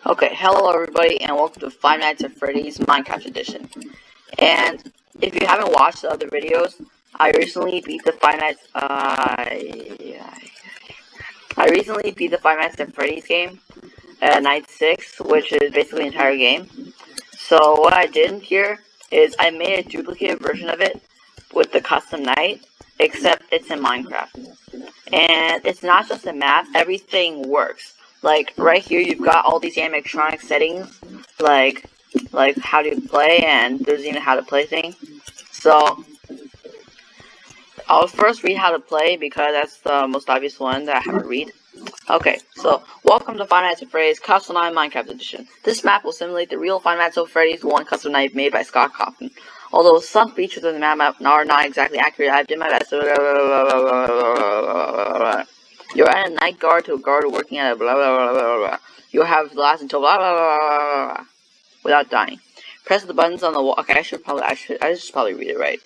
Okay, hello everybody, and welcome to Five Nights at Freddy's Minecraft Edition. And if you haven't watched the other videos, I recently beat the Five Nights. I recently beat the Five Nights at Freddy's game at night 6, which is basically the entire game. So what I did here is I made a duplicate version of it with the custom night, except it's in Minecraft. And it's not just a map; everything works. Like, right here, you've got all these animatronic settings, like how to play, and there's even how to play thing. So, I'll first read how to play, because that's the most obvious one that I have to read. Okay, so, welcome to Five Nights at Freddy's Custom Night Minecraft Edition. This map will simulate the real Five Nights at Freddy's one custom night made by Scott Coffin. Although some features of the map are not exactly accurate, I've done my best. You're at a night guard to a guard working at a blah blah blah blah blah. You'll have the last until blah blah blah blah blah without dying. Press the buttons on the wall. Okay, I should probably read it right.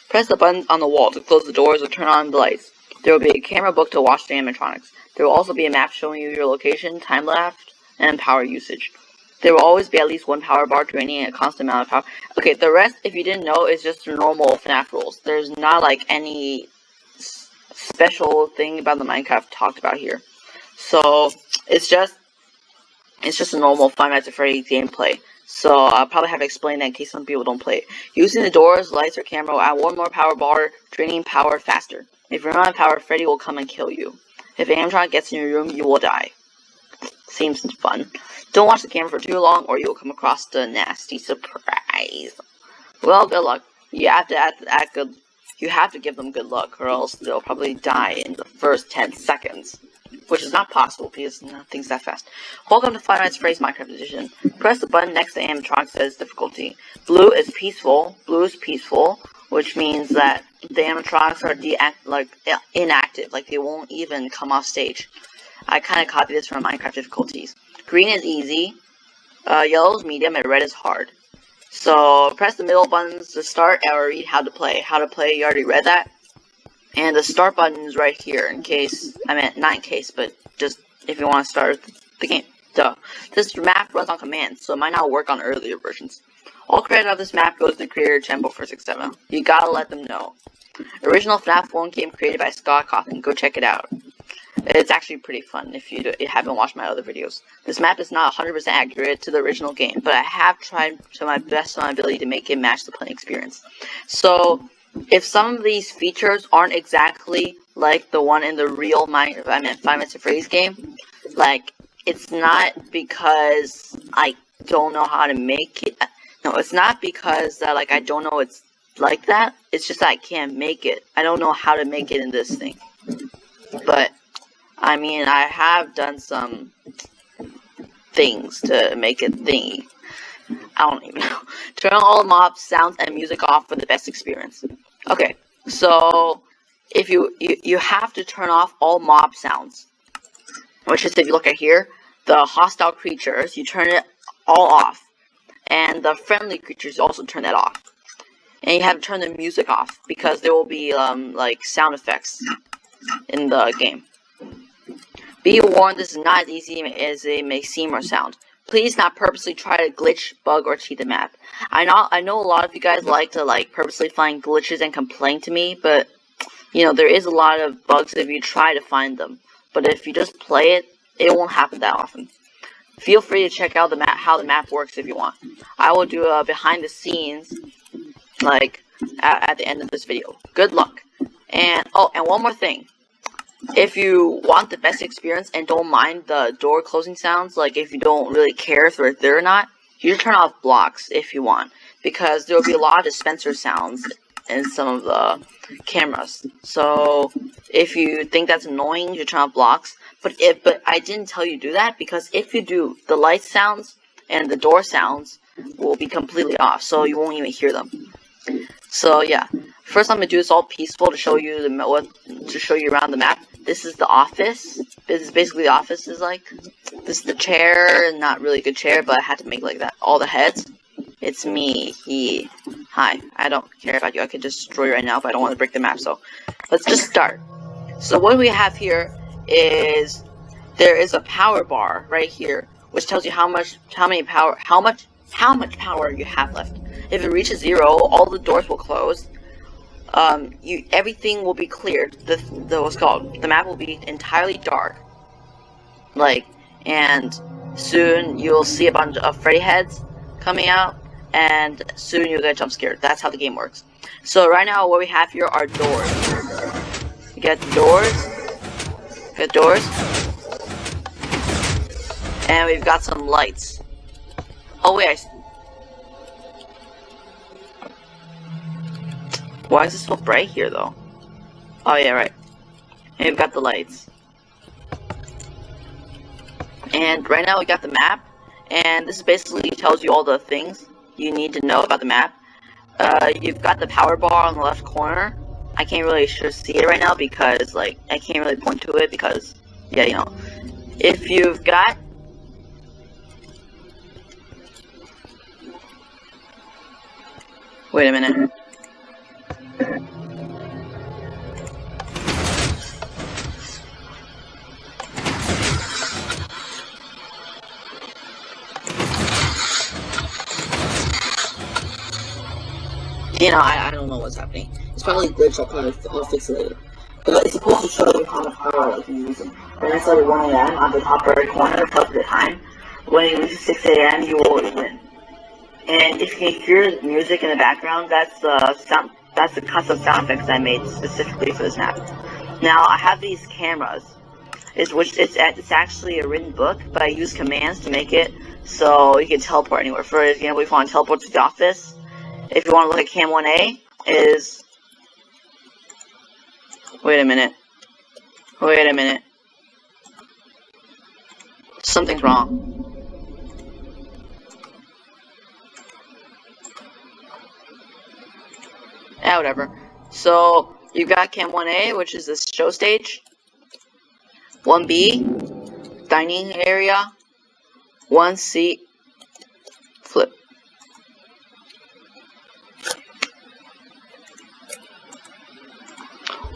Press the buttons on the wall to close the doors or turn on the lights. There will be a camera book to watch the animatronics. There will also be a map showing you your location, time left, and power usage. There will always be at least one power bar draining a constant amount of power. Okay, the rest, if you didn't know, is just the normal FNAF rules. There's not like any special thing about the Minecraft talked about here. So it's just a normal Five Nights at Freddy's gameplay. So I'll probably have to explain that in case some people don't play it. Using the doors, lights, or camera will add one more power bar, draining power faster. If you're not on power, Freddy will come and kill you. If an animatronic gets in your room, you will die. Seems fun. Don't watch the camera for too long, or you'll come across the nasty surprise. Well, good luck. You have to act good. You have to give them good luck, or else they'll probably die in the first 10 seconds. Which is not possible, because nothing's that fast. Welcome to Five Nights at Freddy's Minecraft Edition. Press the button next to animatronic that says difficulty. Blue is peaceful, which means that the animatronics are inactive, like they won't even come off stage. I kind of copied this from Minecraft difficulties. Green is easy, yellow is medium, and red is hard. So, press the middle buttons to start or read how to play. How to play, you already read that. And the start button is right here, in case, not in case, but just if you want to start the game. Duh. This map runs on command, so it might not work on earlier versions. All credit of this map goes to the creator, Tempo467. You gotta let them know. Original FNAF 1 game created by Scott Coffin. Go check it out. It's actually pretty fun if you haven't watched my other videos. This map is not 100% accurate to the original game, but I have tried to my best of my ability to make it match the playing experience. So, if some of these features aren't exactly like the one in the real Five Nights at Freddy's game, like, it's not because I don't know how to make it. No, it's not because that, like, I don't know it's like that. It's just that I can't make it. I don't know how to make it in this thing. But I have done some things to make it thingy. I don't even know. Turn all mob sounds and music off for the best experience. Okay, so if you have to turn off all mob sounds, which is, if you look at here, the hostile creatures, you turn it all off, and the friendly creatures, you also turn that off. And you have to turn the music off, because there will be like sound effects in the game. Be warned, this is not as easy as it may seem or sound. Please not purposely try to glitch, bug, or cheat the map. I know a lot of you guys like to purposely find glitches and complain to me, but there is a lot of bugs if you try to find them. But if you just play it, it won't happen that often. Feel free to check out how the map works if you want. I will do a behind the scenes at the end of this video. Good luck. And one more thing. If you want the best experience and don't mind the door closing sounds, like if you don't really care if they're there or not, you can turn off blocks if you want, because there will be a lot of dispenser sounds in some of the cameras. So if you think that's annoying, you turn off blocks. But I didn't tell you to do that, because if you do, the light sounds and the door sounds will be completely off, so you won't even hear them. So yeah, first I'm gonna do this all peaceful to show you around the map. This is the office. This is basically the office is like. This is the chair, not really good chair, but I had to make like that. All the heads. It's me. He. Hi. I don't care about you. I could just destroy you right now, but I don't want to break the map. So let's just start. So what we have here is there is a power bar right here which tells you how much power you have left. If it reaches 0, all the doors will close. Everything will be cleared. The map will be entirely dark. And soon you'll see a bunch of Freddy heads coming out, and soon you'll get jump scared. That's how the game works. So right now, what we have here are doors. You get the doors. And we've got some lights. Oh wait, why is it so bright here though? Oh yeah, right. And we've got the lights. And right now we got the map. And this basically tells you all the things you need to know about the map. You've got the power bar on the left corner. I can't really see it right now because I can't really point to it because, yeah, if you've got wait a minute. I don't know what's happening. It's probably glitch. I'll fix it later. But it's supposed to show you how much power you're using. When I started 1 a.m. on the top right corner, it tells you the time. When it reaches 6 a.m., you will win. And if you can hear music in the background, that's the custom sound effects I made specifically for this map. Now I have these cameras. It's actually a written book, but I use commands to make it so you can teleport anywhere. For example, if you want to teleport to the office, if you want to look at Cam 1A, is... Wait a minute. Something's wrong. Whatever. So, you've got Cam 1A, which is this show stage. 1B, dining area. 1C, flip.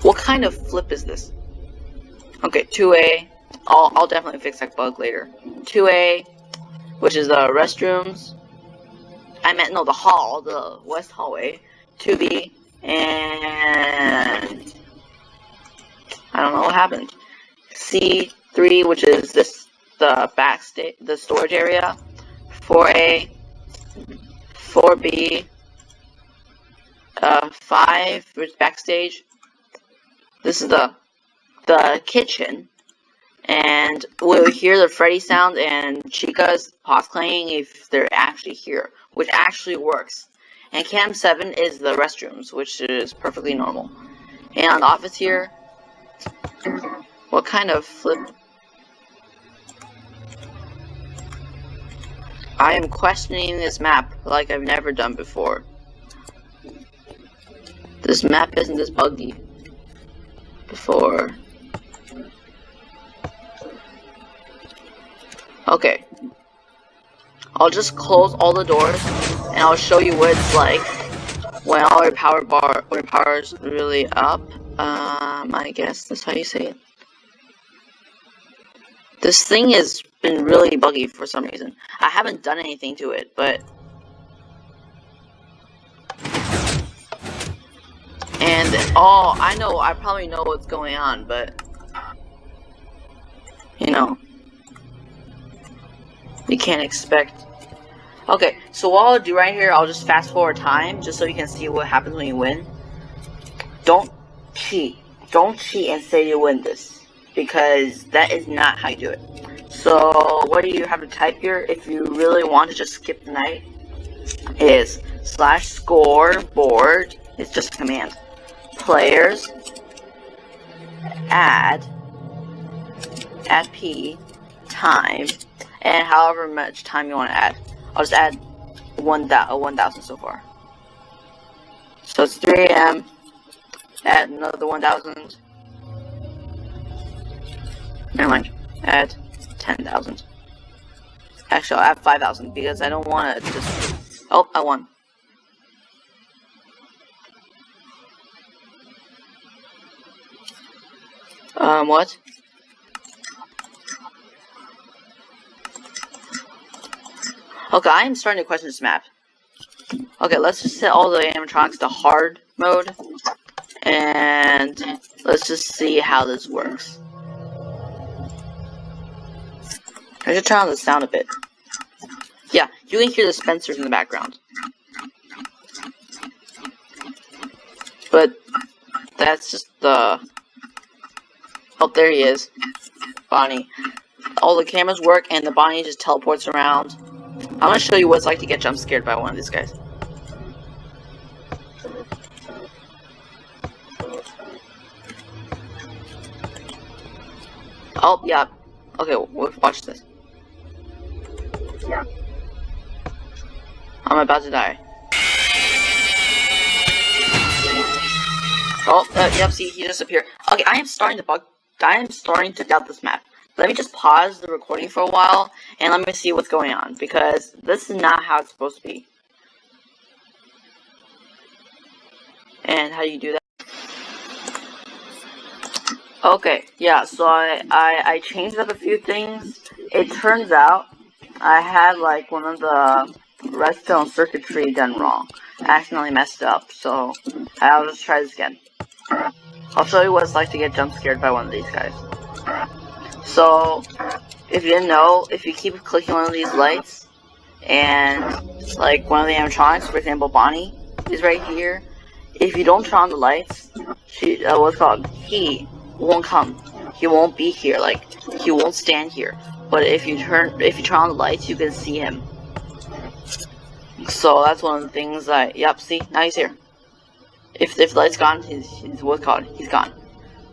What kind of flip is this? Okay, 2A. I'll definitely fix that bug later. 2A, which is the restrooms. The hall, the west hallway. 2B, and I don't know what happened. C3, which is the storage area. 4A, 4B, 5, which is backstage. This is the kitchen, and we'll hear the Freddy sound and Chica's pots clanging if they're actually here, which actually works. And Cam 7 is the restrooms, which is perfectly normal. And on the office here, what kind of flip? I am questioning this map like I've never done before. This map isn't this buggy before. Okay. I'll just close all the doors and I'll show you what it's like when all your power is really up. I guess that's how you say it. This thing has been really buggy for some reason. I haven't done anything to it, but I probably know what's going on, but you can't expect. Okay, so what I'll do right here, I'll just fast forward time just so you can see what happens when you win. Don't cheat and say you win this, because that is not how you do it. So what do you have to type here if you really want to just skip the night? Is /scoreboard. It's just a command. Players add P time, and however much time you want to add. I'll just add 1,000 so far. So it's 3 a.m. Add another 1,000. Never mind. Add 10,000. Actually, I'll add 5,000 because I don't want to just. Oh, I won. What? Okay, I am starting to question this map. Okay, let's just set all the animatronics to hard mode. And let's just see how this works. I should turn on the sound a bit. Yeah, you can hear the Spencers in the background. But that's just the... Oh, there he is. Bonnie. All the cameras work and the Bonnie just teleports around. I'm gonna show you what it's like to get jump scared by one of these guys. Oh, yeah. Okay, watch this. I'm about to die. Oh, yep, see, he disappeared. Okay, I am starting to doubt this map. Let me just pause the recording for a while, and let me see what's going on, because this is not how it's supposed to be. And how do you do that? Okay, yeah, so I changed up a few things. It turns out I had, like, one of the redstone circuitry done wrong. I accidentally messed up, so I'll just try this again. I'll show you what it's like to get jump scared by one of these guys. So, if you didn't know, if you keep clicking one of these lights, and, like, one of the animatronics, for example, Bonnie, is right here. If you don't turn on the lights, he won't come. He won't be here, like, he won't stand here. But if you turn on the lights, you can see him. So that's one of the things yep, see, now he's here. If the light's gone, he's gone.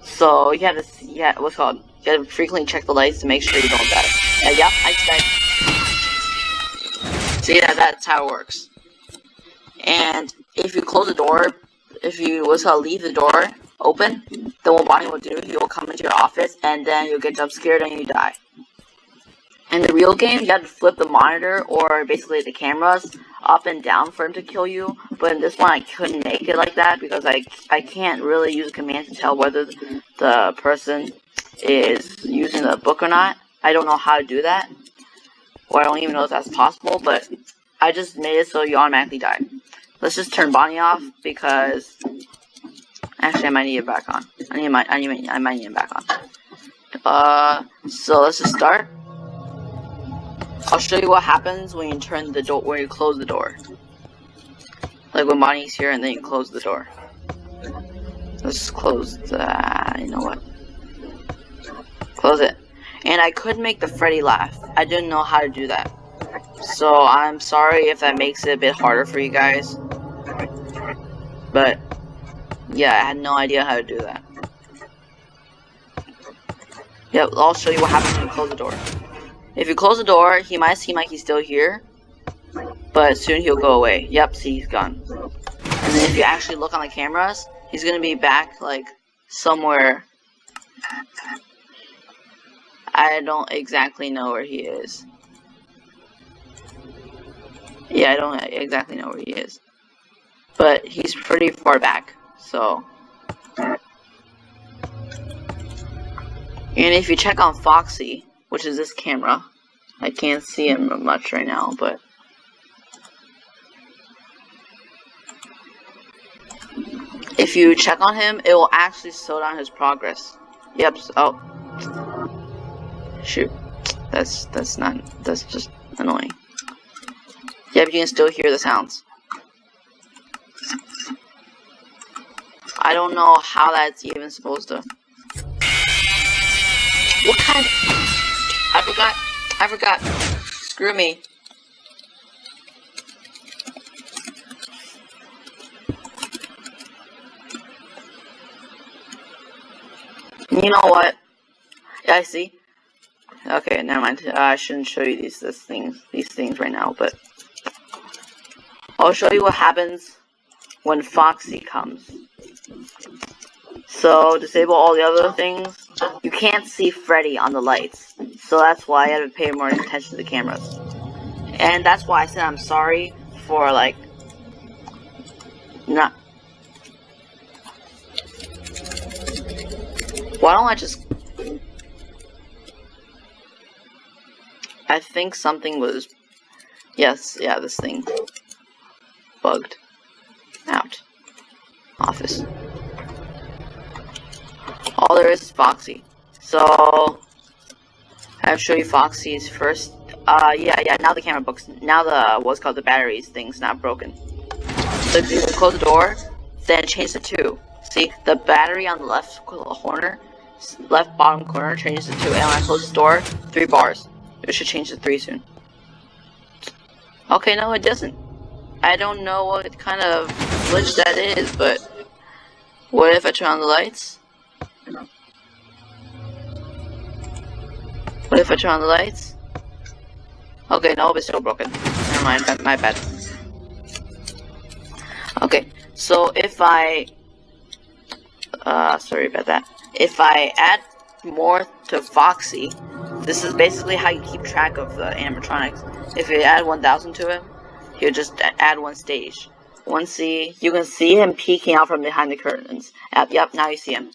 So you have to, you have to frequently check the lights to make sure you don't die. Yep, I died. See, that's how it works. And if you close the door, if you leave the door open, then what Bonnie will do, he will come into your office, and then you'll get jump scared and you die. In the real game, you have to flip the monitor, or basically the cameras, up and down for him to kill you. But in this one, I couldn't make it like that, because I can't really use a command to tell whether the person is using the book or not. I don't know how to do that, or I don't even know if that's possible, but I just made it so you automatically die. Let's just turn Bonnie off, because actually I might need it back on. I might need it back on. So let's just start. I'll show you what happens when you turn the door, when you close the door. Like when Bonnie's here and then you close the door. Let's close the, you know what? Close it. And I could make the Freddy laugh. I didn't know how to do that. So I'm sorry if that makes it a bit harder for you guys. But yeah, I had no idea how to do that. Yep, I'll show you what happens when you close the door. If you close the door, he might seem like he's still here, but soon he'll go away. Yep, see, he's gone. And then if you actually look on the cameras, he's gonna be back, like, somewhere. I don't exactly know where he is. Yeah, I don't exactly know where he is. But he's pretty far back, so. And if you check on Foxy, which is this camera, I can't see him much right now, but if you check on him, it will actually slow down his progress. Yep. Oh, shoot. That's just annoying. Yep, you can still hear the sounds. I don't know how that's even supposed to. What kind of... I forgot. Screw me. You know what? Yeah, I see. Okay, never mind. I shouldn't show you these things right now, but I'll show you what happens when Foxy comes. So, disable all the other things. You can't see Freddy on the lights. So that's why I have to pay more attention to the cameras. And that's why I said I'm sorry for, like, not... Why don't I just... I think something was Yes, yeah, this thing bugged out. Office. All there is Foxy. So I have to show you Foxy's first. Yeah. Now the camera books. Now the what's called the batteries thing's not broken. So if you close the door, then change to 2. See the battery on the left corner, left bottom corner changes to 2, and when I close the door, 3 bars. It should change to 3 soon. Okay, no, it doesn't. I don't know what kind of glitch that is, but what if I turn on the lights? What if I turn on the lights? Okay, no, it's still broken. Never mind, my bad. Okay, so if I... sorry about that. If I add more to Foxy, this is basically how you keep track of the animatronics. If you add 1,000 to him, he'll just add 1 stage. You can see him peeking out from behind the curtains. Yep, now you see him.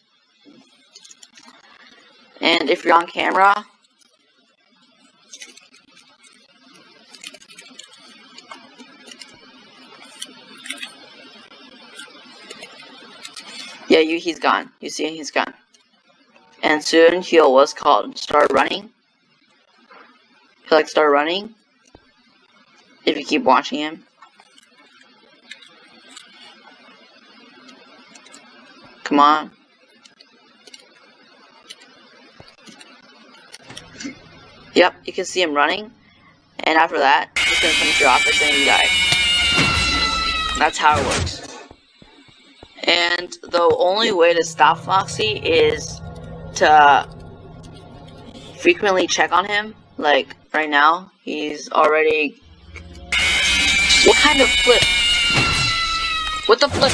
And if you're on camera... Yeah, he's gone. You see, he's gone. And soon he'll what's called start running. He'll like start running. If you keep watching him. Come on. Yep, you can see him running. And after that, he's gonna come to your office and you die. That's how it works. And the only way to stop Foxy is to frequently check on him. Like, right now, he's already... What kind of flip? What the flip?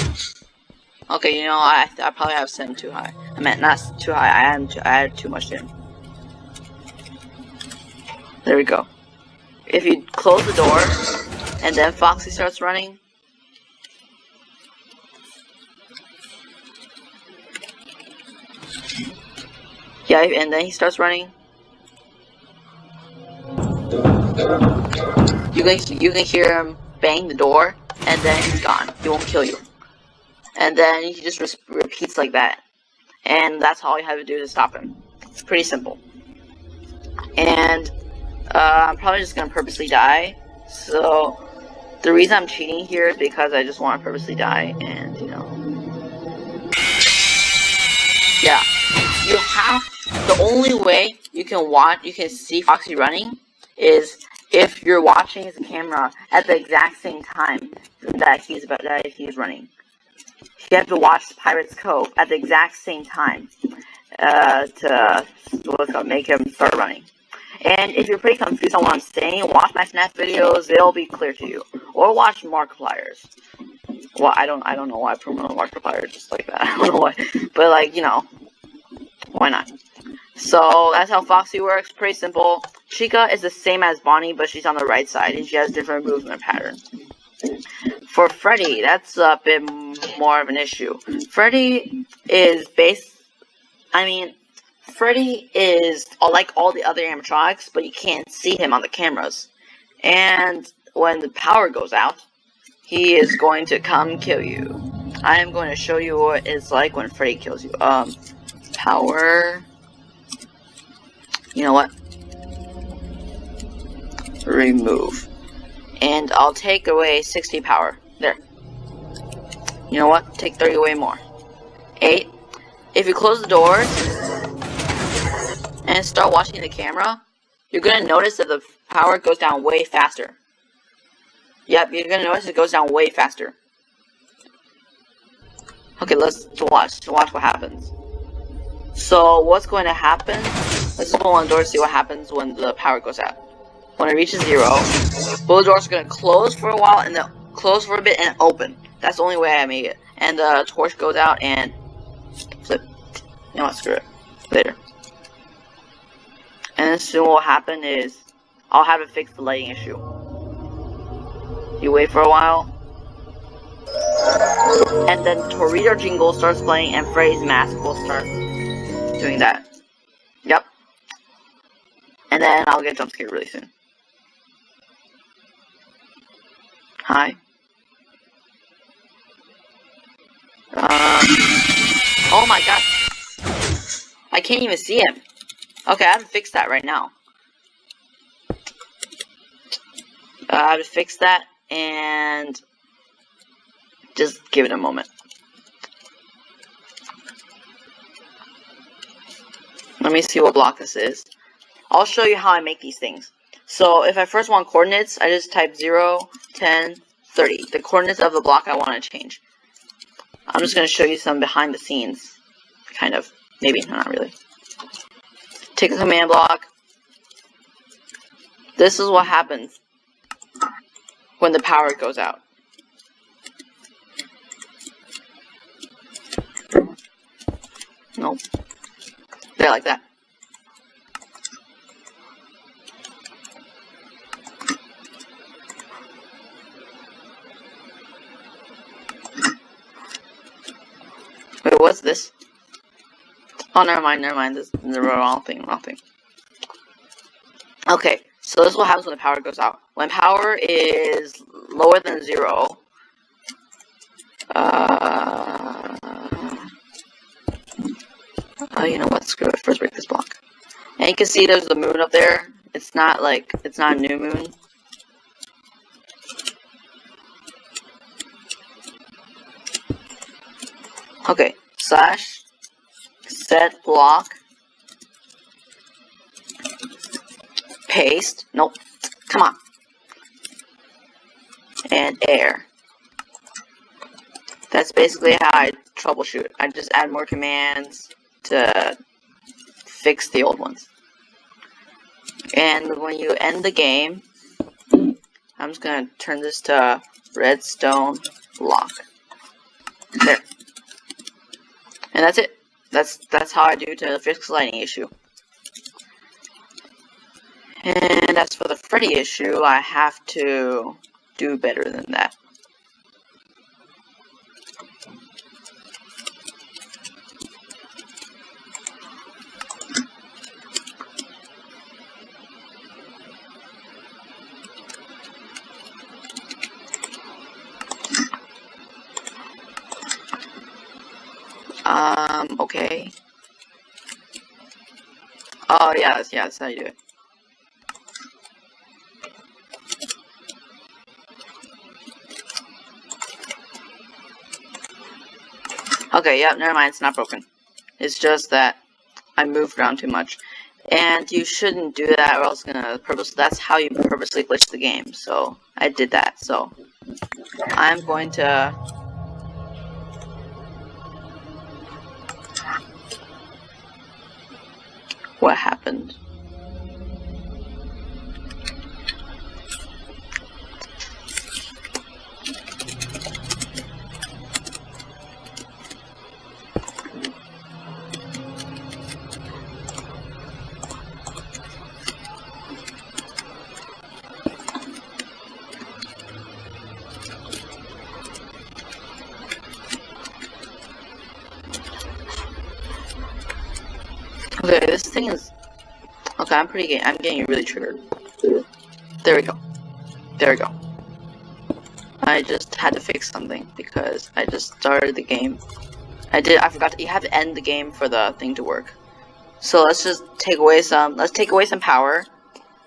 Okay, you know, I probably have set him too high. I meant, not too high, I added too much to him. There we go. If you close the door, and then Foxy starts running... Yeah, and then he starts running. You can hear him bang the door, and then he's gone. He won't kill you. And then he just repeats like that. And that's all you have to do to stop him. It's pretty simple. And I'm probably just gonna purposely die. So the reason I'm cheating here is because I just want to purposely die, and you know. Yeah. You have, the only way you can see Foxy running is if you're watching his camera at the exact same time that he's running. You have to watch Pirate's Cove at the exact same time to make him start running. And if you're pretty confused on what I'm saying, watch my FNAF videos; they'll be clear to you. Or watch Markiplier's. Well, I don't know why I promote Markiplier just like that. I don't know why, but like, you know. Why not? So that's how Foxy works. Pretty simple. Chica is the same as Bonnie, but she's on the right side, and she has different movement patterns. For Freddy, that's a bit more of an issue. Freddy is Freddy is like all the other animatronics, but you can't see him on the cameras. And when the power goes out, he is going to come kill you. I am going to show you what it's like when Freddy kills you. Power. You know what? Remove. And I'll take away 60 power. There. You know what? Take 30 away more. 8. If you close the doors and start watching the camera, you're gonna notice that the power goes down way faster. Yep, you're gonna notice it goes down way faster. Okay, let's watch what happens. So what's going to happen? Let's just go on the door to see what happens when the power goes out. When it reaches 0, both doors are going to close for a while and then close for a bit and open. That's the only way I made it. And the torch goes out and flip. You know what? Screw it. Later. And then soon what will happen is I'll have it fix the lighting issue. You wait for a while. And then Torito Jingle starts playing and Freddy's mask will start doing that. Yep. And then I'll get jump scared really soon. Hi. Oh my god. I can't even see him. Okay, I have to fix that right now. I have to fix that and just give it a moment. Let me see what block this is. I'll show you how I make these things. So if I first want coordinates, I just type 0, 10, 30. The coordinates of the block I want to change. I'm just going to show you some behind the scenes. Kind of. Maybe. Not really. Take the command block. This is what happens when the power goes out. Nope. There, like that. Wait, what's this? Oh, never mind. This is the wrong thing. Okay, so this is what happens when the power goes out. When power is lower than 0, you know what? Screw it. First break this block. And you can see there's the moon up there. It's not a new moon. Okay, slash set block paste. Nope. Come on. And air. That's basically how I troubleshoot. I just add more commands to fix the old ones. And when you end the game, I'm just gonna turn this to redstone lock. There. And that's it. That's how I do to fix the lighting issue. And as for the Freddy issue, I have to do better than that. Okay. Oh, yeah, that's how you do it. Okay, yep, never mind, it's not broken. It's just that I moved around too much. And you shouldn't do that or else that's how you purposely glitch the game. So, I did that, so I'm going to what happened? Okay, this thing is okay. I'm getting really triggered. There we go. There we go. I just had to fix something because I just started the game. I forgot you have to end the game for the thing to work. So let's just take away some power.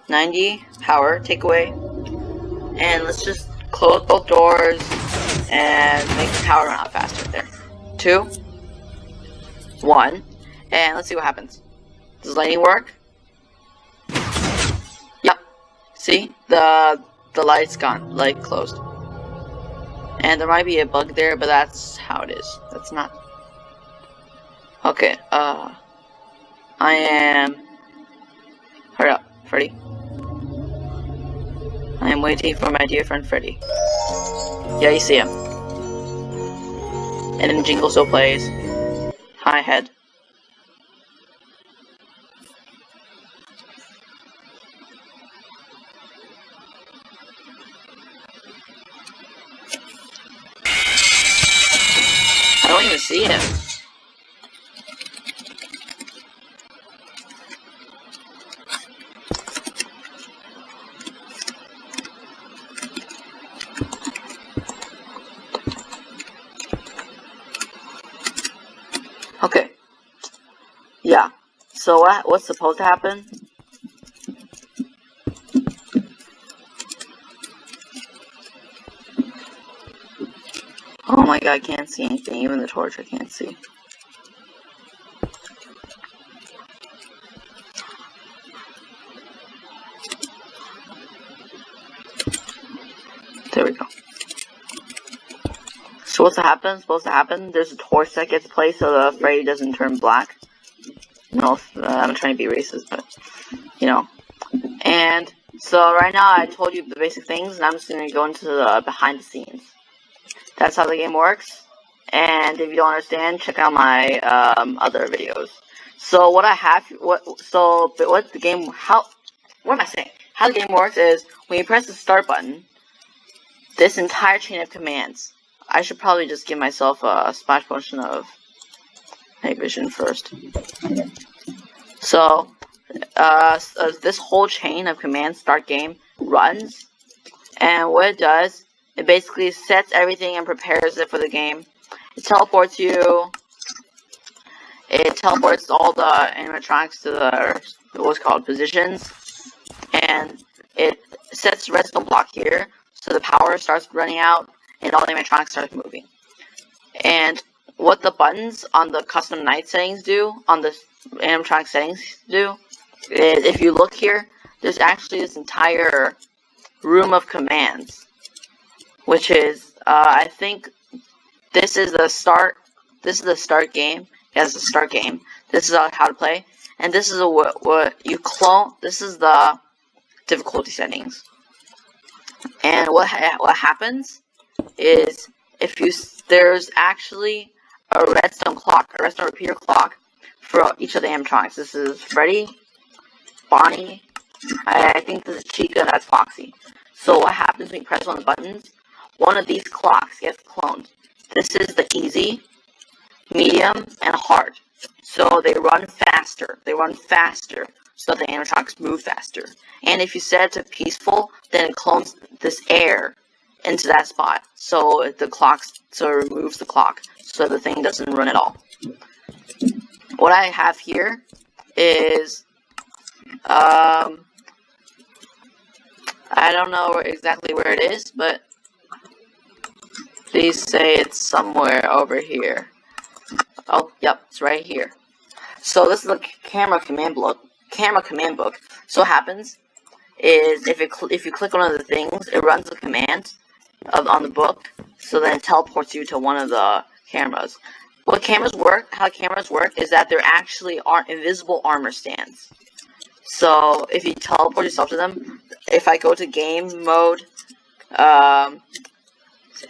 90 power, take away. And let's just close both doors and make the power run out faster. There. 2, 1, and let's see what happens. Does lighting work? Yep. See? The light's gone. Light closed. And there might be a bug there, but that's how it is. That's not... Okay, I am... Hurry up, Freddy. I am waiting for my dear friend Freddy. Yeah, you see him. And then Jingle still plays. Hi, head. I don't even see him. Yeah. So what's supposed to happen? Oh my god, I can't see anything. Even the torch I can't see. There we go. So what's supposed to happen? There's a torch that gets placed so the Freddy doesn't turn black. No, I'm trying to be racist, but, you know. And so right now I told you the basic things, and I'm just going to go into the behind the scenes. That's how the game works. And if you don't understand, check out my other videos. So what I have, what the game, what am I saying? How the game works is when you press the start button, this entire chain of commands. I should probably just give myself a splash potion of night vision first. So this whole chain of commands, start game, runs, and what it does, it basically sets everything and prepares it for the game. It teleports you. It teleports all the animatronics to the what's called positions, and it sets the redstone block here, so the power starts running out, and all the animatronics start moving. And what the buttons on the custom night settings do, on the animatronic settings do, is if you look here, there's actually this entire room of commands, which is I think this is the start. This is the start game. Yes, the start game. This is how to play, and this is what you clone. This is the difficulty settings. And what happens is there's actually a redstone clock, a redstone repeater clock for each of the animatronics. This is Freddy, Bonnie. I think this is Chica. That's Foxy. So what happens when you press one of the buttons? One of these clocks gets cloned. This is the easy, medium, and hard. So they run faster. They run faster so the animatronics move faster. And if you set it to peaceful, then it clones this air into that spot. So it removes the clock so the thing doesn't run at all. What I have here is I don't know exactly where it is, but please say it's somewhere over here. Oh, yep, it's right here. So this is the camera command book. So what happens is if you click one of the things, it runs the command on the book. So then it teleports you to one of the cameras. How cameras work is that there actually are invisible armor stands. So if you teleport yourself to them, if I go to game mode,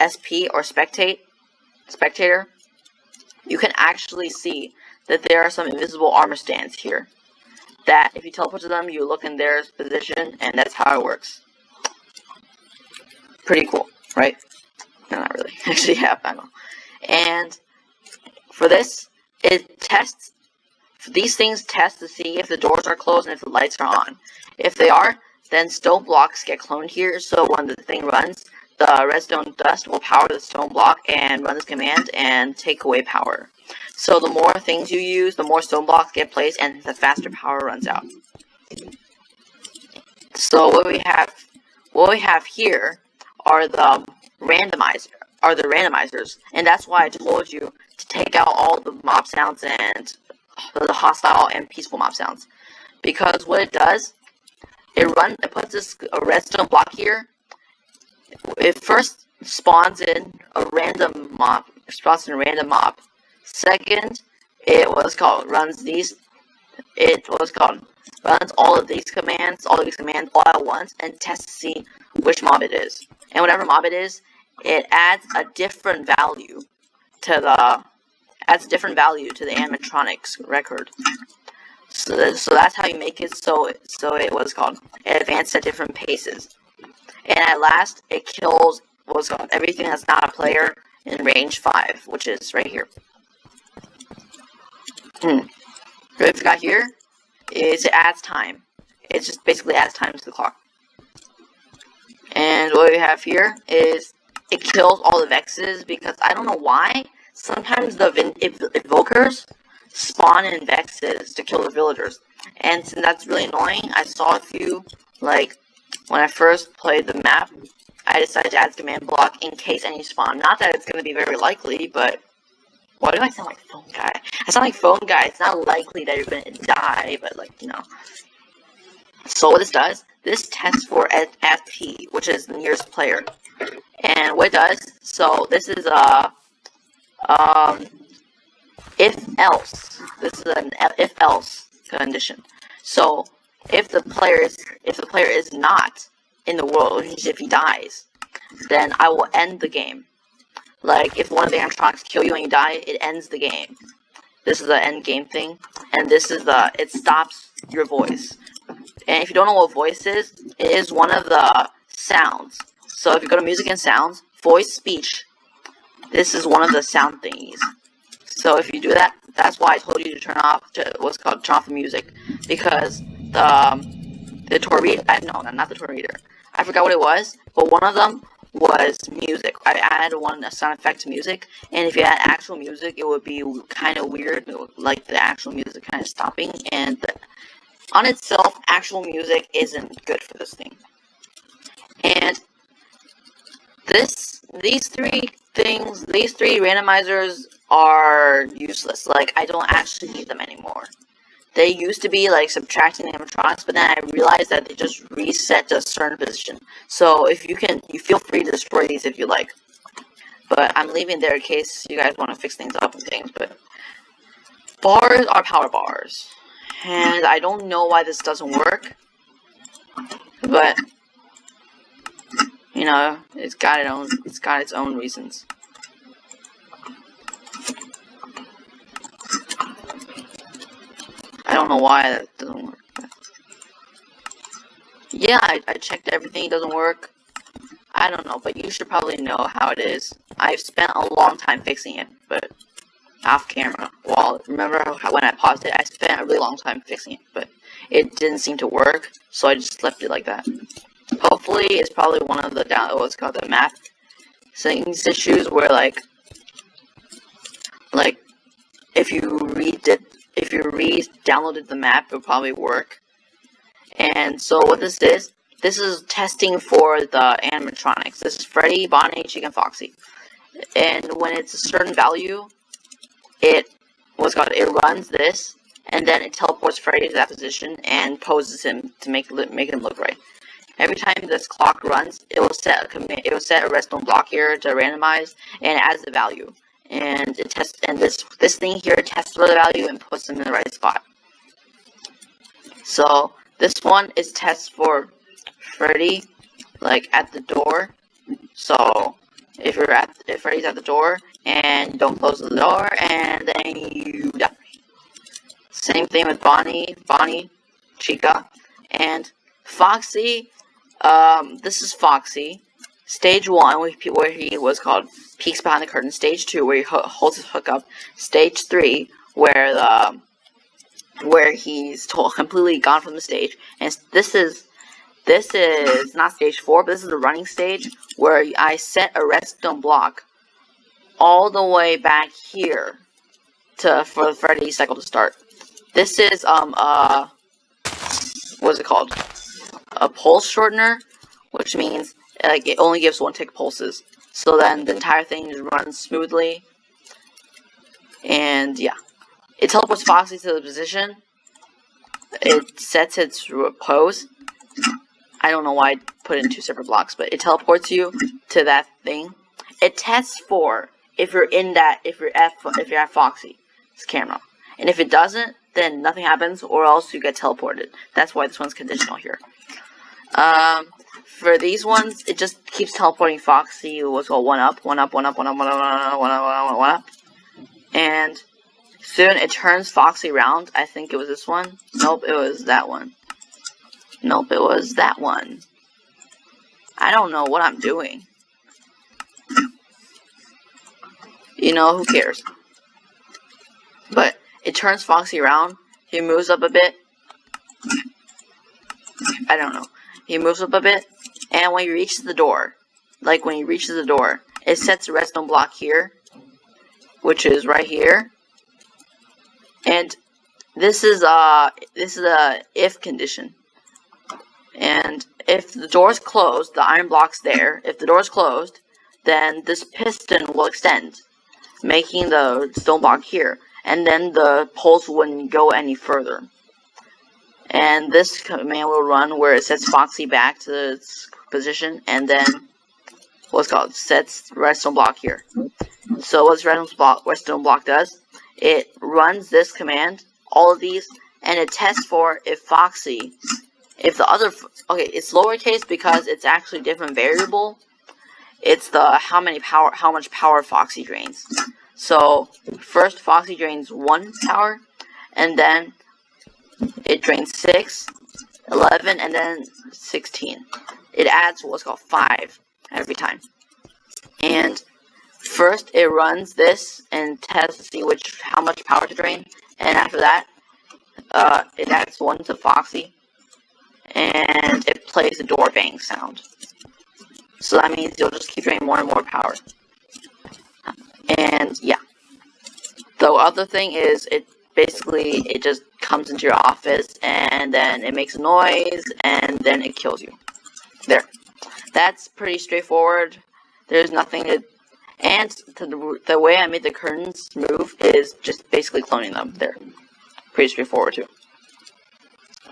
SP or spectator, you can actually see that there are some invisible armor stands here. That if you teleport to them, you look in their position, and that's how it works. Pretty cool, right? No, not really. Actually, yeah, I know. And for this, these things test to see if the doors are closed and if the lights are on. If they are, then stone blocks get cloned here, so when the thing runs, the redstone dust will power the stone block and run this command and take away power. So the more things you use, the more stone blocks get placed and the faster power runs out. So what we have here are the randomizers, and that's why I told you to take out all the mob sounds and the hostile and peaceful mob sounds, because what it does, it puts this redstone block here. It first spawns in a random mob. Second, runs all these commands all at once and tests to see which mob it is. And whatever mob it is, it adds a different value to the animatronics record. So that's how you make it so it advances at different paces. And at last, it kills everything that's not a player in range 5, which is right here. What we got here is it adds time. It just basically adds time to the clock. And what we have here is it kills all the Vexes, because I don't know why. Sometimes the evokers spawn in Vexes to kill the villagers. And since that's really annoying, I saw a few, like, when I first played the map, I decided to add the command block in case any spawn. Not that it's going to be very likely, but... Why do I sound like Phone Guy? I sound like Phone Guy. It's not likely that you're going to die, but, like, you know. So what this does, this tests for FP, which is the nearest player. And what it does, so this is if else. This is an if else condition. So if the player is not in the world, if he dies, then I will end the game. Like if one of the animatronics kill you and you die, it ends the game. This is the end game thing, and this is it stops your voice. And if you don't know what voice is, it is one of the sounds. So if you go to music and sounds, voice speech, this is one of the sound thingies. So if you do that, that's why I told you to turn off turn off the music, because the torpedo, no, not the torpedo. I forgot what it was, but one of them was music. I added a sound effect to music, and if you add actual music, it would be kind of weird, like the actual music kind of stopping, and on itself, actual music isn't good for this thing. And these three randomizers are useless. Like, I don't actually need them anymore. They used to be like subtracting animatronics, but then I realized that they just reset to a certain position. So if you feel free to destroy these if you like. But I'm leaving there in case you guys want to fix things up and things. But bars are power bars, and I don't know why this doesn't work. But you know, it's got its own reasons. I don't know why that doesn't work. Yeah, I checked everything, it doesn't work. I don't know, but you should probably know how it is. I've spent a long time fixing it, but off camera. Well, remember when I paused it, I spent a really long time fixing it, but it didn't seem to work, so I just left it like that. Hopefully, it's probably one of the the map settings issues where like if you re-downloaded the map, it would probably work. And so what this is testing for the animatronics. This is Freddy, Bonnie, Chicken, Foxy. And when it's a certain value, it runs this, and then it teleports Freddy to that position and poses him to make him look right. Every time this clock runs, it will set a redstone block here to randomize, and it adds the value. And it tests, and this thing here tests for the value and puts them in the right spot. So this one is tests for Freddy, like at the door. So if Freddy's at the door and don't close the door, and then you die. Same thing with Bonnie, Chica, and Foxy. This is Foxy. Stage 1, where he was called peeks behind the curtain. Stage 2, where he holds his hookup. Stage 3, where he's completely gone from the stage. And this is not stage 4, but this is the running stage, where I set a redstone block all the way back here for the Freddy cycle to start. This is what's it called? A pulse shortener, which means like it only gives 1 tick pulses. So then the entire thing just runs smoothly. And yeah, it teleports Foxy to the position. It sets its pose. I don't know why I put it in 2 separate blocks, but it teleports you to that thing. It tests for if you're at Foxy's camera, and if it doesn't, then nothing happens, or else you get teleported. That's why this one's conditional here. For these ones, it just keeps teleporting Foxy. It was one up, and soon it turns Foxy around. I think it was this one. Nope, it was that one. Nope, it was that one. I don't know what I'm doing. You know, who cares? But it turns Foxy around. He moves up a bit. I don't know. He moves up a bit, and when he reaches the door, it sets a redstone block here, which is right here. And this is a if condition. And if the door is closed, the iron block's there. If the door is closed, then this piston will extend, making the stone block here. And then the poles wouldn't go any further. And this command will run where it sets Foxy back to its position, and then what's called sets redstone block here. So what redstone block does, it runs this command, all of these, and it tests for if Foxy, if the other, okay, it's lowercase because it's actually a different variable. It's the how much power Foxy drains. So first Foxy drains 1 power, and then it drains 6, 11, and then 16. It adds what's called 5 every time. And first it runs this and tests to see how much power to drain, and after that it adds 1 to Foxy, and it plays the door bang sound. So that means you'll just keep draining more and more power. And yeah. The other thing is it just comes into your office and then it makes a noise and then it kills you. There. That's pretty straightforward. There's nothing to... And the way I made the curtains move is just basically cloning them. There. Pretty straightforward too.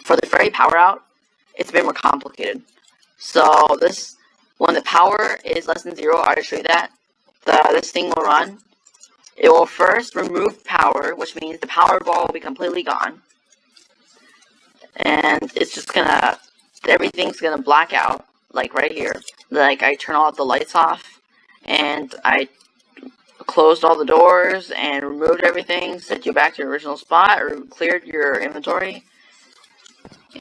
For the Freddy power out, it's a bit more complicated. So this, when the power is less than 0, I already showed you that. This thing will run. It will first remove power, which means the power ball will be completely gone. And it's just gonna, everything's gonna black out, like right here. Like I turn all the lights off, and I closed all the doors and removed everything, set you back to your original spot, or cleared your inventory.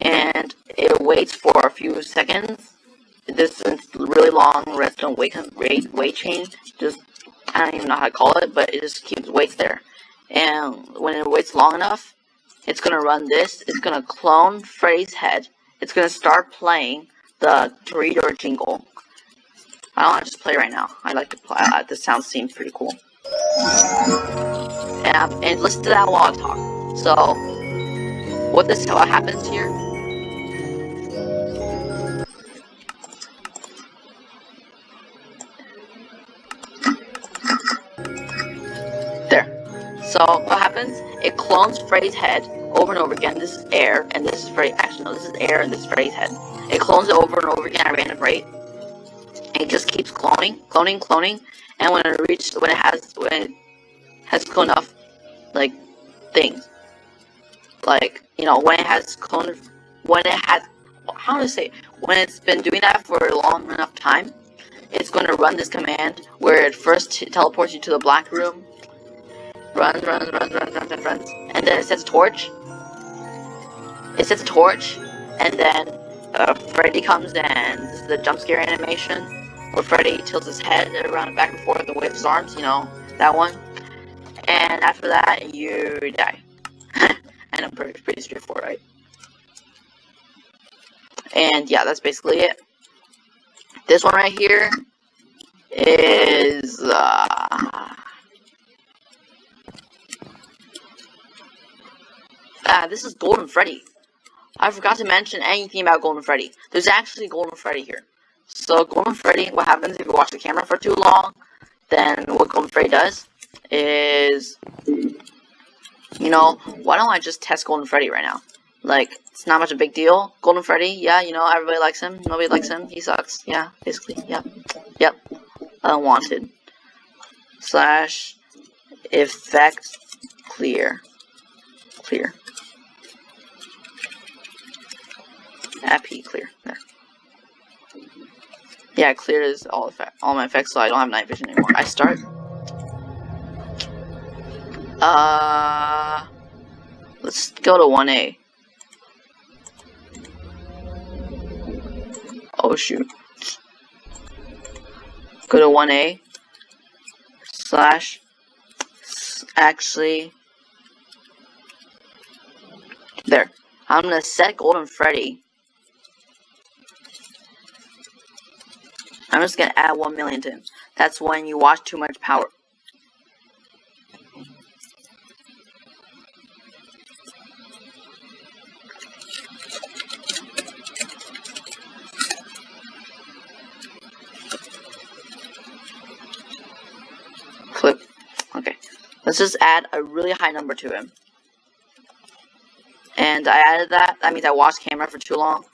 And it waits for a few seconds. This is really long redstone wait chain. Just, I don't even know how to call it, but it just waits there. And when it waits long enough, it's going to run this. It's going to clone Freddy's head. It's going to start playing the Dorito jingle. I don't want to just play right now. I like to play. This sound seems pretty cool. And listen to that while I talk. So, what happens here? There. So what happens? It clones Freddy's head over and over again. This is air, and this is Freddy. Actually, no, this is air, and this is Freddy's head. It clones it over and over again at a random rate. And it just keeps cloning. And when it has cloned enough, like, things, like, you know, when it's been doing that for a long enough time, it's going to run this command where it first teleports you to the black room. Runs, and then it sets a torch. And then Freddy comes and this is the jump scare animation where Freddy tilts his head around back and forth and waves his arms, you know, that one. And after that, you die. And I'm pretty straightforward, right? And yeah, that's basically it. This one right here is this is Golden Freddy. I forgot to mention anything about Golden Freddy. There's actually Golden Freddy here. So Golden Freddy, what happens if you watch the camera for too long, then what Golden Freddy does is, you know, why don't I just test Golden Freddy right now? Like, it's not much a big deal. Golden Freddy, yeah, you know, everybody likes him. Nobody likes him. He sucks. Yeah, basically, yep. Unwanted. / effect clear. AP clear. There. Yeah, clear is all my effects, so I don't have night vision anymore. I start. Let's go to 1A. Oh shoot. Go to 1A. / actually. There. I'm gonna set Golden Freddy. I'm just gonna add 1 million to him. That's when you watch too much power. Let's just add a really high number to him. And I added that. That means I watched camera for too long.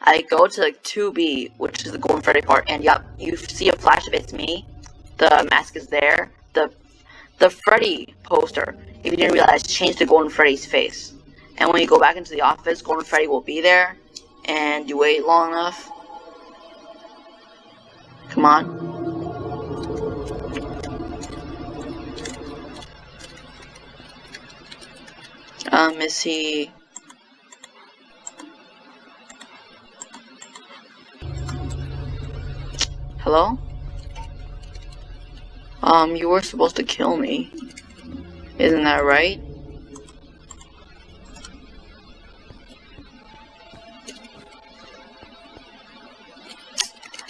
I go to like 2B, which is the Golden Freddy part, and yep, you see a flash of it's me. The mask is there. The Freddy poster, if you didn't realize, changed to Golden Freddy's face. And when you go back into the office, Golden Freddy will be there, and you wait long enough. Come on. Is he... Hello? You were supposed to kill me. Isn't that right?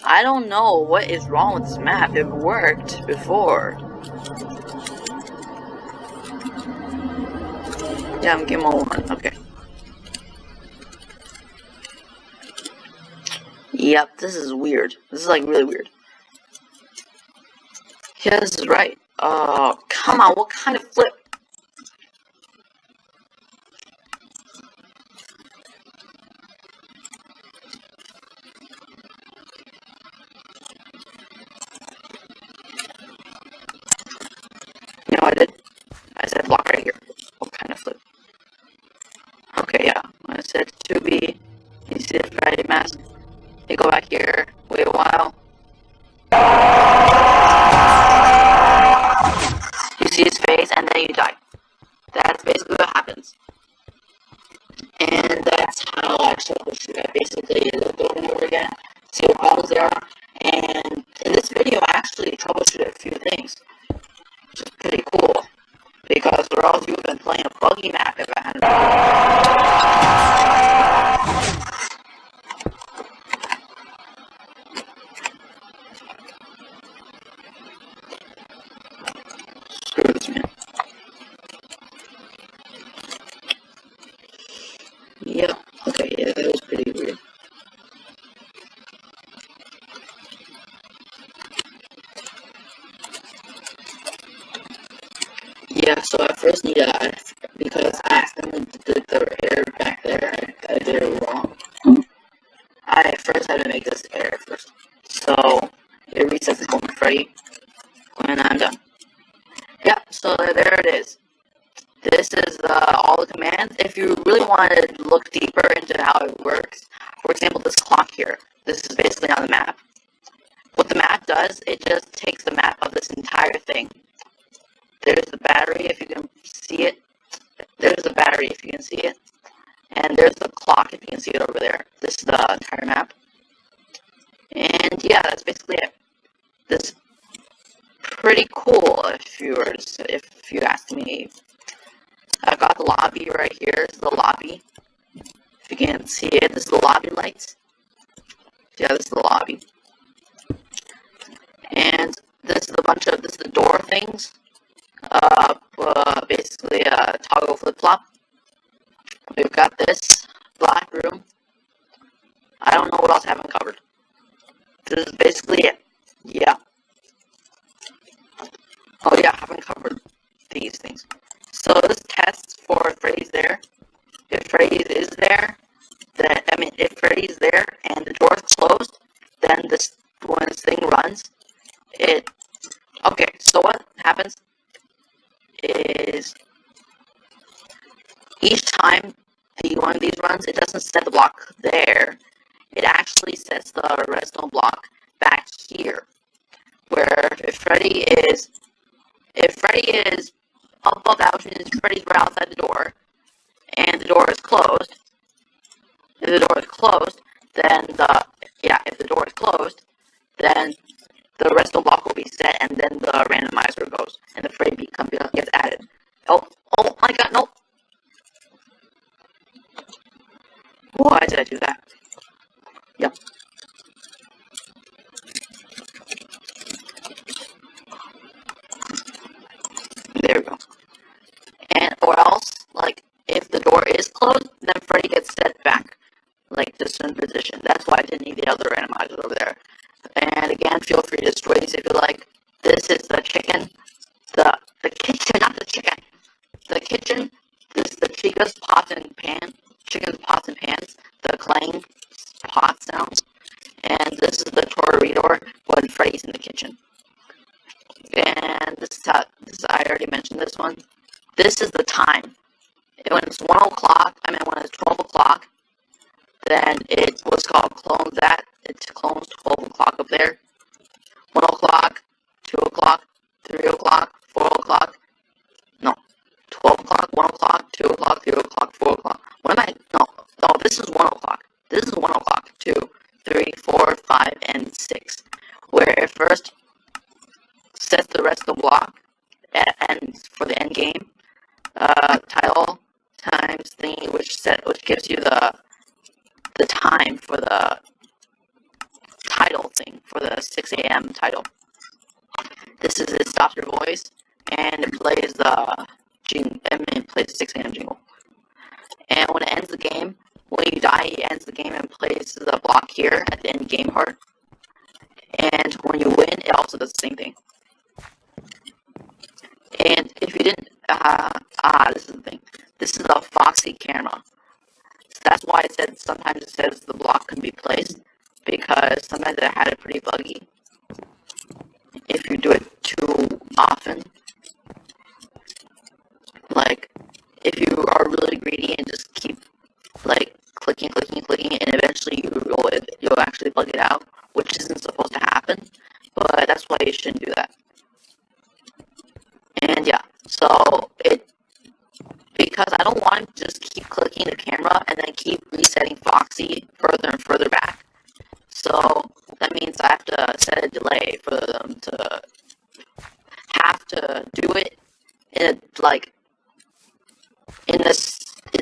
I don't know what is wrong with this map. It worked before. Yeah, I'm game over 1. Okay. Yep, this is weird. This is like really weird. Yeah, this is right. Come on, what kind of flip? You know what I did? I said block right here. What kind of flip? Okay, yeah. I said 2B. You see the Freddy mask? You go back here, wait a while. You see his face, and then you die. That's basically what happens. And that's how I troubleshoot it. Basically, look over and over again, see what problems there are. And in this video, I actually troubleshooted a few things, which is pretty cool. Because or else you would have been playing a buggy map if I hadn't. Screw this, man. Yep. Okay, yeah, that was pretty weird. Yeah, so I first need to, because I accidentally did the error back there, I did it wrong. I first had to make this error first. So, it resets the Golden Freddy when I'm done. Yeah, so there it is. This is all the commands. If you really want to look deeper into how it works, for example, this clock here, this is basically on the map. What the map does, it just takes the map of this entire thing. There's the battery, if you can see it. There's the battery, if you can see it. And there's the clock, if you can see it over there. This is the entire map. And yeah, that's basically it. This is pretty cool, if you ask me. I've got the lobby right here. This is the lobby. If you can see it, this is the lobby lights. Yeah, this is the lobby. And this is this is the door things. Basically a toggle flip-flop. We've got this black room. I don't know what else I haven't covered. This is basically it. Yeah. Oh yeah, I haven't covered these things. So this tests for if Freddy's there. If Freddy is there, if Freddy's there and the door is closed, then when this thing runs, okay, so what happens is each time one of these runs, it doesn't set the block there. It actually sets the redstone block back here. Where if Freddy is above that, which means Freddy's right outside the door, and the door is closed. If the door is closed, then if the door is closed, then the redstone block will be set, and then the randomizer goes, and the Freddy gets added. Oh my god, no! Why did I do that? Yep. There we go. And or else, like, if the door is closed, then Freddy gets set back, like, to certain position. That's why I didn't need the other randomizers over there. And again, feel free to destroy these if you like. This is the chicken. The kitchen, not the chicken. The kitchen. This is the Chica's pots and pans. Chicken's pots and pans. The clang pot sounds. And this is the Torreador when Freddy's in the kitchen. And this is how. I already mentioned this one. This is the time. When it's 1 o'clock. When it's 12 o'clock. Then it was called clone that. It clones 12 o'clock up there. 1 o'clock, 2 o'clock, 3 o'clock, 4 o'clock. No. 12 o'clock, 1 o'clock, 2 o'clock, 3 o'clock, 4 o'clock. What am I? No, this is 1 o'clock. This is 1 o'clock. 2, 3, 4, 5, and 6. Where it first sets the rest of the block and for the end game. Title times thingy, which gives you the time for the title thing, for the 6 a.m. title. This is it stops your voice and it plays the it plays the 6 a.m. jingle. And when it ends the game, when you die, it ends the game and plays the block here at the end game part. And when you win, it also does the same thing. And if you didn't, this is the thing. This is a Foxy camera. So that's why it said sometimes it says the block can be placed, because sometimes it had it pretty buggy. If you do it too often, like if you are really greedy and just keep like clicking, and eventually you'll actually bug it out, which isn't supposed to happen. But that's why you shouldn't do that. And yeah, so because I don't want to just keep clicking the camera and then keep resetting Foxy further and further back. So that means I have to set a delay for them to have to do it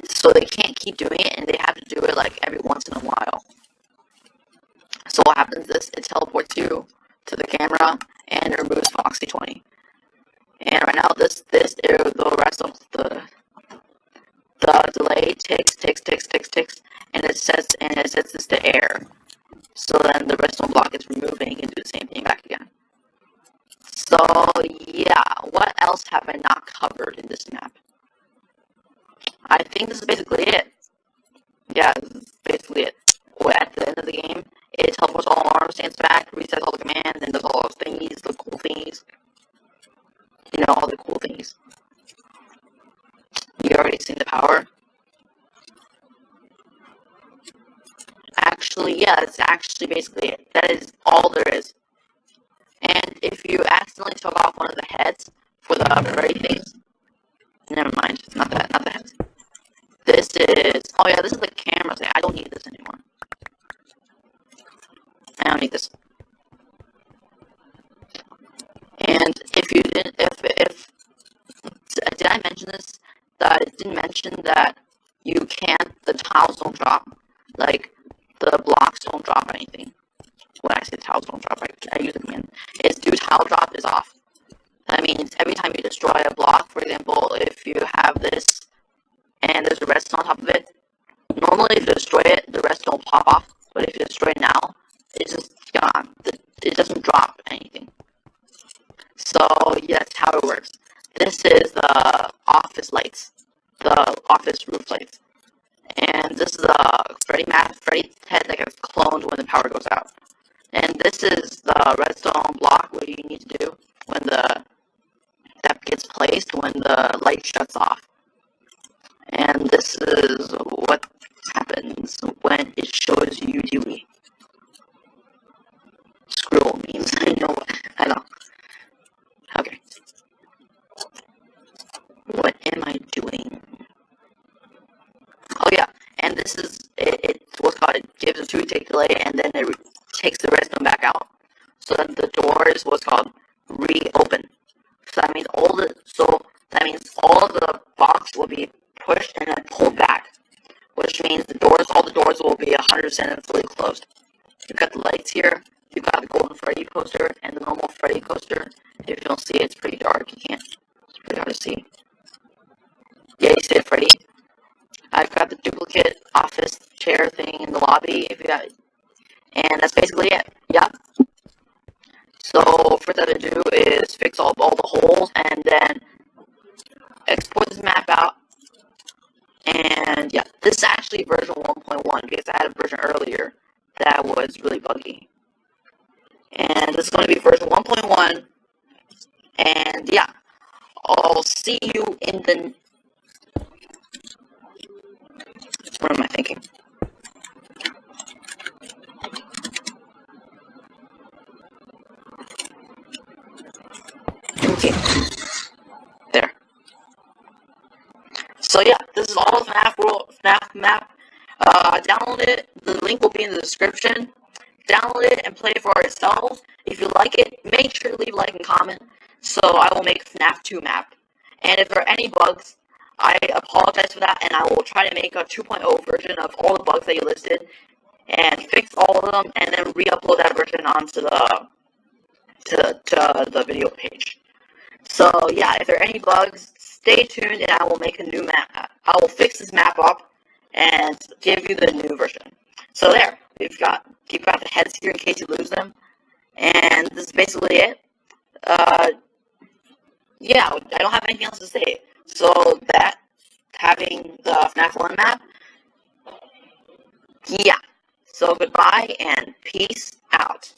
so they can't keep doing it, and they have to do it like every once in a while. So what happens is it teleports you to the camera and it removes Foxy 20. And right now the rest of the delay ticks, and it sets this to air. So then the redstone block is removing and do the same thing back again. So yeah, what else have I not covered in this map? I think this is basically it. Yeah, this is basically it. At the end of the game, it teleports all arms, stands back, resets all the commands, and does all those thingies, the cool thingies. You know, all the cool things. You already seen the power. Actually, yeah, that's actually basically it. That is all there is. And if you accidentally took off one of the heads for the Freddy things, never mind, not the heads. This is the camera thing. I don't need this anymore. I don't need this. And if you didn't, did I mention this? That it didn't mention that the tiles don't drop, like the blocks don't drop anything. When I say tiles don't drop, I use the command. Do tile drop is off. That means every time you destroy a block, for example, if you have this and there's a redstone on top of it, normally if you destroy it, the redstone will pop off. But if you destroy it now, it's just gone. It doesn't drop anything. So yeah, that's how it works. This is the office lights, the office roof lights, and this is the Freddy head that gets cloned when the power goes out. And this is the redstone block, what you need to do when that gets placed when the light shuts off. And this is what happens when it shows you Dewey. Scroll means I know. Okay. What am I doing? Oh yeah, and this is it's what's called, it gives a 2-tick delay, and then it takes the redstone back out. So then the door is what's called reopen. So that means all of the box will be pushed and then pulled back, which means all the doors will be 100% fully closed. You've got the lights here. You've got the golden Freddy poster and the normal Freddy poster. If you don't see it, it's pretty dark. It's pretty hard to see. Yeah, you see it, Freddy. I've got the duplicate office chair thing in the lobby. And that's basically it. Yep. So first thing to do is fix all the holes and then export this map out. And yeah, this is actually version 1.1 because I had a version earlier that was really buggy. And this is going to be version 1.1. And yeah, I'll see you in the... What am I thinking? Okay. There. So yeah, this is all FNAF map. Download it. The link will be in the description. Download it and play it for yourselves. If you like it, make sure to leave a like and comment, so I will make FNAF 2 map. And if there are any bugs, I apologize for that, and I will try to make a 2.0 version of all the bugs that you listed, and fix all of them, and then re-upload that version onto the video page. So yeah, if there are any bugs, stay tuned, and I will make a new map. I will fix this map up and give you the new version. So there, you've got the heads here in case you lose them, and this is basically it. Yeah, I don't have anything else to say. So that, having the FNAF 1 map, yeah. So goodbye and peace out.